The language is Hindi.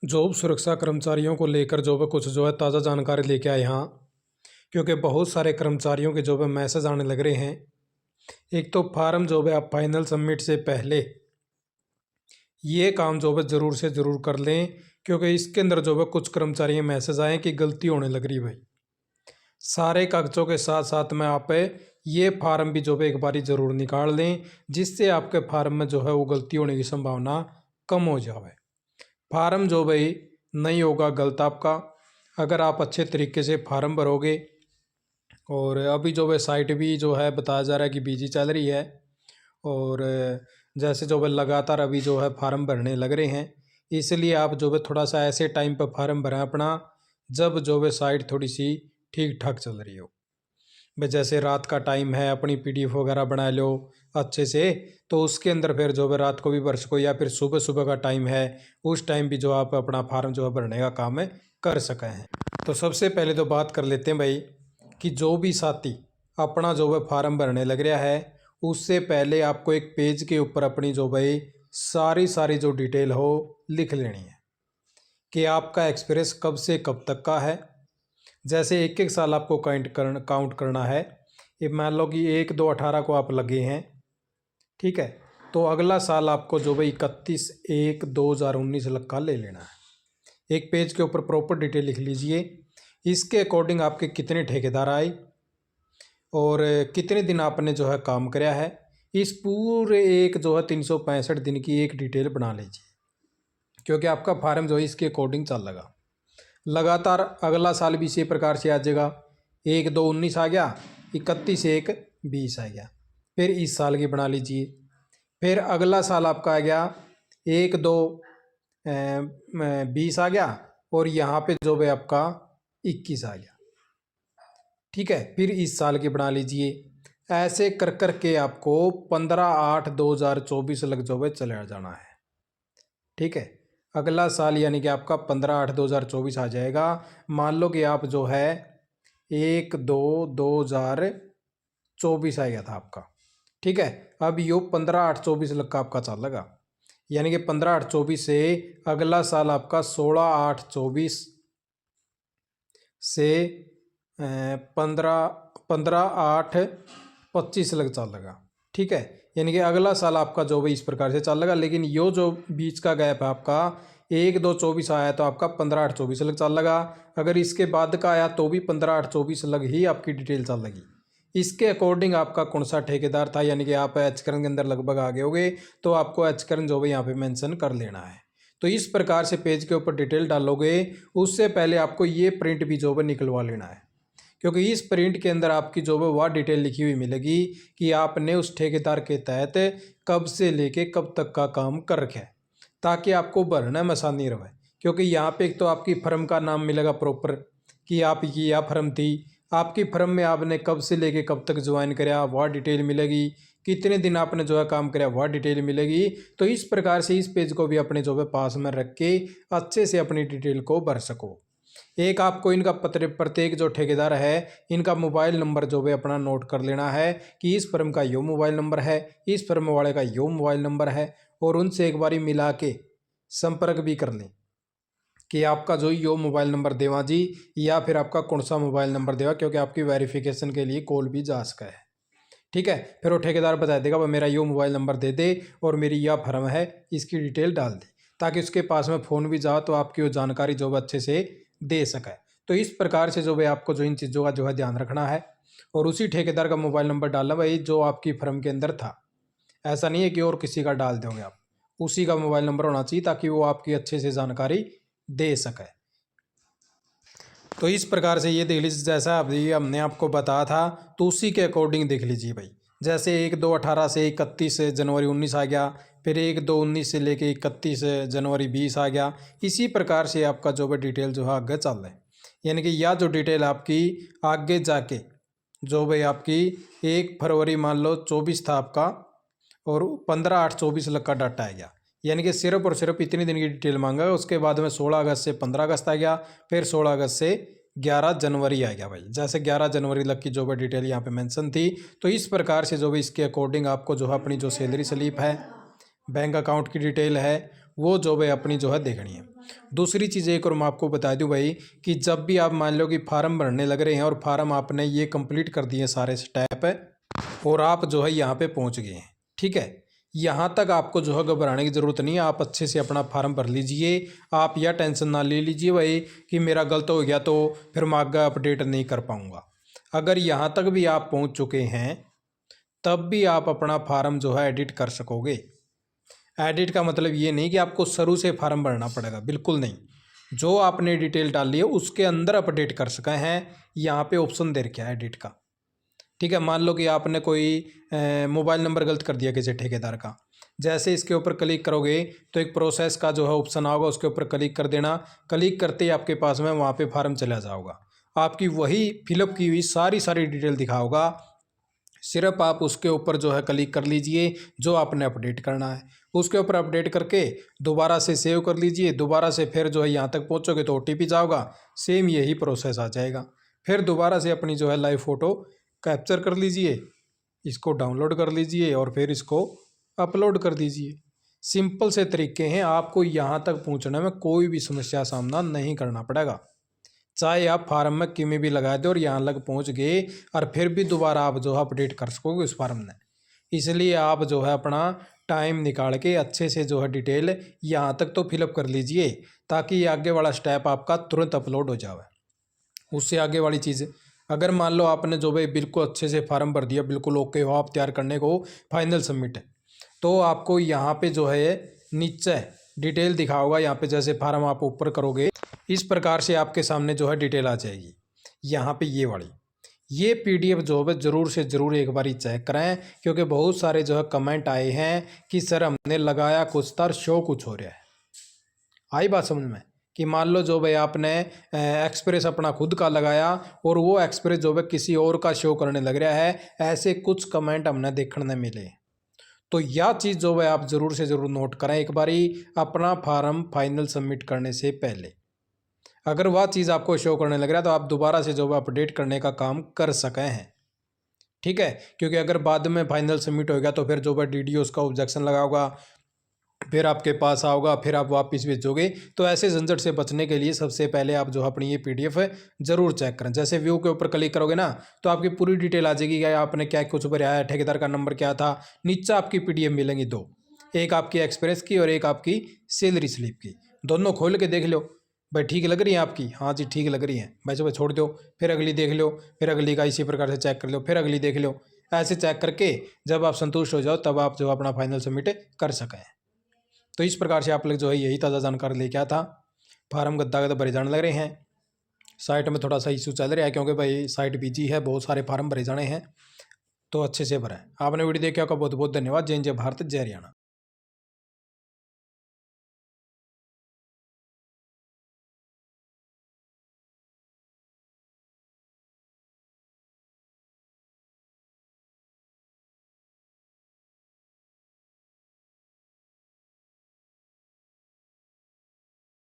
जॉब सुरक्षा कर्मचारियों को लेकर जो है कुछ जो है ताज़ा जानकारी लेके आए यहाँ। क्योंकि बहुत सारे कर्मचारियों के जो है मैसेज आने लग रहे हैं। एक तो फार्म जो है आप फाइनल सबमिट से पहले ये काम जो है ज़रूर से ज़रूर कर लें, क्योंकि इसके अंदर जो है कुछ कर्मचारी मैसेज आए कि गलती होने लग रही भाई। सारे कागज़ों के साथ साथ में आप ये फार्म भी जो है एक बारी ज़रूर निकाल लें, जिससे आपके फार्म में जो है वो गलती होने की संभावना कम हो जाए। फार्म जो भाई नहीं होगा गलत आपका, अगर आप अच्छे तरीके से फार्म भरोगे। और अभी जो है साइट भी जो है बताया जा रहा है कि बिजी चल रही है, और जैसे जो है लगातार अभी जो है फार्म भरने लग रहे हैं। इसलिए आप जो है थोड़ा सा ऐसे टाइम पर फार्म भरें अपना जब जो है साइट थोड़ी सी ठीक ठाक चल रही हो। भाई जैसे रात का टाइम है, अपनी पीडीएफ वगैरह बना लो अच्छे से, तो उसके अंदर फिर जो है रात को भी भर सको, या फिर सुबह सुबह का टाइम है उस टाइम भी जो आप अपना फार्म जो है भरने का काम है कर सकें हैं। तो सबसे पहले तो बात कर लेते हैं भाई कि जो भी साथी अपना जो है फार्म भरने लग रहा है, उससे पहले आपको एक पेज के ऊपर अपनी जो भाई सारी जो डिटेल हो लिख लेनी है कि आपका एक्सपीरियंस कब से कब तक का है। जैसे एक एक साल आपको काउंट करना है। ये मान लो कि 1/2/18 को आप लगे हैं, ठीक है, तो अगला साल आपको जो भाई 31/1/2019 लग का ले लेना है। एक पेज के ऊपर प्रॉपर डिटेल लिख लीजिए। इसके अकॉर्डिंग आपके कितने ठेकेदार आए और कितने दिन आपने जो है काम कराया है, इस पूरे एक जो है 365 दिन की एक डिटेल बना लीजिए, क्योंकि आपका फार्म जो है इसके अकॉर्डिंग चल लगा। लगातार अगला साल भी इसी प्रकार से आ जाएगा। 1/2/19 आ गया, 31/1/20 आ गया, फिर इस साल की बना लीजिए। फिर अगला साल आपका आ गया 1/2/20 आ गया, और यहाँ पे जो है आपका 21 आ गया, ठीक है, फिर इस साल की बना लीजिए। ऐसे कर कर के आपको 15/8/2024 लग जो है चले जाना है, ठीक है। अगला साल यानी कि आपका 15/8/2024 आ जाएगा। मान लो कि आप जो है 1/2/2024 आ गया था आपका, ठीक है। अब यो 15/8/24 लग का आपका चल लगा, यानी कि 15/8/24 से अगला साल आपका 16/8/24 से 15/8/25 लग चल लगा, ठीक है। यानी कि अगला साल आपका जो भी इस प्रकार से चल लगा। लेकिन यो जो बीच का गैप है आपका 1/2/24 आया तो आपका 15/8/24 लग चल लगा। अगर इसके बाद का आया तो भी 15/8/24 लग ही आपकी डिटेल चल लगी। इसके अकॉर्डिंग आपका कौन सा ठेकेदार था, यानी कि आप एचकरण के अंदर लगभग आ गए होगे, तो आपको एचकरण जो है यहाँ पे मेंशन कर लेना है। तो इस प्रकार से पेज के ऊपर डिटेल डालोगे, उससे पहले आपको ये प्रिंट भी जो है निकलवा लेना है, क्योंकि इस प्रिंट के अंदर आपकी जो है वह डिटेल लिखी हुई मिलेगी कि आपने उस ठेकेदार के तहत कब से लेके कब तक का काम कर रखा है, ताकि आपको भरने में आसानी रहे। क्योंकि यहाँ पे एक तो आपकी फर्म का नाम मिलेगा प्रॉपर कि आपकी यह फर्म थी, आपकी फर्म में आपने कब से लेके कब तक ज्वाइन कराया वह डिटेल मिलेगी, कितने दिन आपने जो है काम कराया वह डिटेल मिलेगी। तो इस प्रकार से इस पेज को भी अपने जो है पास में रख के अच्छे से अपनी डिटेल को भर सको। एक आपको इनका प्रत्येक जो ठेकेदार है इनका मोबाइल नंबर जो है अपना नोट कर लेना है कि इस फर्म का यो मोबाइल नंबर है, इस फर्म वाले का यो मोबाइल नंबर है, और उनसे एक बारी मिला के संपर्क भी कर लें कि आपका जो यो मोबाइल नंबर देवा जी, या फिर आपका कौन सा मोबाइल नंबर देवा, क्योंकि आपकी वेरिफिकेशन के लिए कॉल भी जा सका है, ठीक है। फिर वो ठेकेदार बता देगा वह मेरा यो मोबाइल नंबर दे दे और मेरी यह फर्म है, इसकी डिटेल डाल दे, ताकि उसके पास में फ़ोन भी जाओ तो आपकी वो जानकारी जो है अच्छे से दे सके। तो इस प्रकार से जो है आपको जो इन चीज़ों का जो है ध्यान रखना है, और उसी ठेकेदार का मोबाइल नंबर डालना भाई जो आपकी फर्म के अंदर था। ऐसा नहीं है कि और किसी का डाल दोगे आप, उसी का मोबाइल नंबर होना चाहिए ताकि वो आपकी अच्छे से जानकारी दे सके। तो इस प्रकार से ये देख लीजिए, जैसा अभी हमने आपको बताया था तो उसी के अकॉर्डिंग देख लीजिए भाई। जैसे 1/2/18 से 31 जनवरी 2019 आ गया, फिर 1/2/19 से लेके 31 जनवरी 2020 आ गया। इसी प्रकार से आपका जो है डिटेल जो है आगे चल रहा है, यानी कि यह जो डिटेल आपकी आगे जाके जो भाई आपकी 1 फरवरी मान लो 24 था आपका, और 15/8/24 लग का डाटा आ गया, यानी कि सिर्फ और सिर्फ इतने दिन की डिटेल मांगा। उसके बाद में 16 अगस्त से 15 अगस्त आ गया, फिर 16 अगस्त से 11 जनवरी आ गया भाई। जैसे 11 जनवरी लग की जो है डिटेल यहाँ पे मेंशन थी। तो इस प्रकार से जो भी इसके अकॉर्डिंग आपको जो है अपनी जो सैलरी स्लिप है, बैंक अकाउंट की डिटेल है, वो जो है अपनी जो है देखनी है। दूसरी चीज़ एक और मैं आपको बता दूं भाई कि जब भी आप मान लो कि फार्म भरने लग रहे हैं और फार्म आपने ये कंप्लीट कर दिए सारे स्टेप और आप जो है यहाँ पे पहुँच गए हैं, ठीक है, यहाँ तक आपको जो है घबराने की ज़रूरत नहीं है। आप अच्छे से अपना फार्म भर लीजिए। आप यह टेंशन ना ले लीजिए भाई कि मेरा गलत हो गया तो फिर मैं आगे अपडेट नहीं कर पाऊँगा। अगर यहाँ तक भी आप पहुँच चुके हैं तब भी आप अपना फार्म जो है एडिट कर सकोगे। एडिट का मतलब ये नहीं कि आपको शुरू से फार्म भरना पड़ेगा, बिल्कुल नहीं। जो आपने डिटेल डाली है उसके अंदर अपडेट कर सके हैं। यहाँ पे ऑप्शन दे रखा है एडिट का, ठीक है। मान लो कि आपने कोई मोबाइल नंबर गलत कर दिया किसी ठेकेदार का, जैसे इसके ऊपर क्लिक करोगे तो एक प्रोसेस का जो है ऑप्शन आओगा, उसके ऊपर क्लिक कर देना। क्लिक करते ही आपके पास में वहाँ पे फार्म चला जाओगा, आपकी वही फिलअप की हुई सारी डिटेल दिखाओगा। सिर्फ आप उसके ऊपर जो है क्लिक कर लीजिए जो आपने अपडेट करना है, उसके ऊपर अपडेट करके दोबारा से सेव कर लीजिए। दोबारा से फिर जो है यहाँ तक पहुँचोगे तो OTP जाओगा, सेम यही प्रोसेस आ जाएगा। फिर दोबारा से अपनी जो है लाइव फ़ोटो कैप्चर कर लीजिए, इसको डाउनलोड कर लीजिए और फिर इसको अपलोड कर दीजिए। सिंपल से तरीके हैं, आपको यहाँ तक पहुँचने में कोई भी समस्या सामना नहीं करना पड़ेगा। चाहे आप फार्म में किमी भी लगा दे और यहाँ लग पहुँच गए और फिर भी दोबारा आप जो है अपडेट कर सकोगे उस फार्म में। इसलिए आप जो है अपना टाइम निकाल के अच्छे से जो है डिटेल यहाँ तक तो फिलअप कर लीजिए ताकि आगे वाला स्टेप आपका तुरंत अपलोड हो जाए। उससे आगे वाली चीज़, अगर मान लो आपने जो भाई बिल्कुल अच्छे से फार्म भर दिया, बिल्कुल ओके हो आप तैयार करने को, फाइनल सबमिट, तो आपको यहाँ पे जो है नीचे डिटेल दिखा होगा। यहाँ पे जैसे फार्म आप ऊपर करोगे इस प्रकार से आपके सामने जो है डिटेल आ जाएगी। यहाँ पे ये वाली ये PDF जो है ज़रूर से ज़रूर एक बार चेक करें, क्योंकि बहुत सारे जो है कमेंट आए हैं कि सर हमने लगाया कुछ था शो कुछ हो रहा है। आई बात समझ में कि मान लो जो भाई आपने एक्सप्रेस अपना खुद का लगाया और वो एक्सप्रेस जो है किसी और का शो करने लग रहा है, ऐसे कुछ कमेंट हमने देखने मिले। तो यह चीज़ जो है आप ज़रूर से ज़रूर नोट करें एक बारी अपना फार्म फाइनल सबमिट करने से पहले। अगर वह चीज़ आपको शो करने लग रहा है तो आप दोबारा से जो है अपडेट करने का काम कर सकें हैं, ठीक है। क्योंकि अगर बाद में फाइनल सबमिट हो गया तो फिर जो है DDO उसका ऑब्जेक्शन लगाओगा, फिर आपके पास आओगा, फिर आप वापस भेजोगे। तो ऐसे झंझट से बचने के लिए सबसे पहले आप जो अपनी ये PDF है ज़रूर चेक करें। जैसे व्यू के ऊपर क्लिक करोगे ना तो आपकी पूरी डिटेल आ जाएगी कि आपने क्या कुछ भरा है, ठेकेदार का नंबर क्या था। नीचे आपकी PDF मिलेंगी दो, एक आपकी एक्सप्रेस की और एक आपकी सैलरी स्लिप की। दोनों खोल के देख लो भाई ठीक लग रही है आपकी, हाँ जी ठीक लग रही है भाई, सुबह छोड़ दो, फिर अगली देख लो, फिर अगली का इसी प्रकार से चेक कर लो, फिर अगली देख लो। ऐसे चेक करके जब आप संतुष्ट हो जाओ तब आप जो अपना फाइनल सबमिट कर सकें। तो इस प्रकार से आप लोग जो है यही ताज़ा जानकारी लेके आया था। फार्म गद्दा भरे जाने लग रहे हैं, साइट में थोड़ा सा इशू चल रहा है क्योंकि भाई साइट बिजी है, बहुत सारे फार्म भरे जाने हैं, तो अच्छे से भरें। आपने वीडियो देखा आपका बहुत बहुत धन्यवाद। जय हिंद, जय भारत, जय हरियाणा।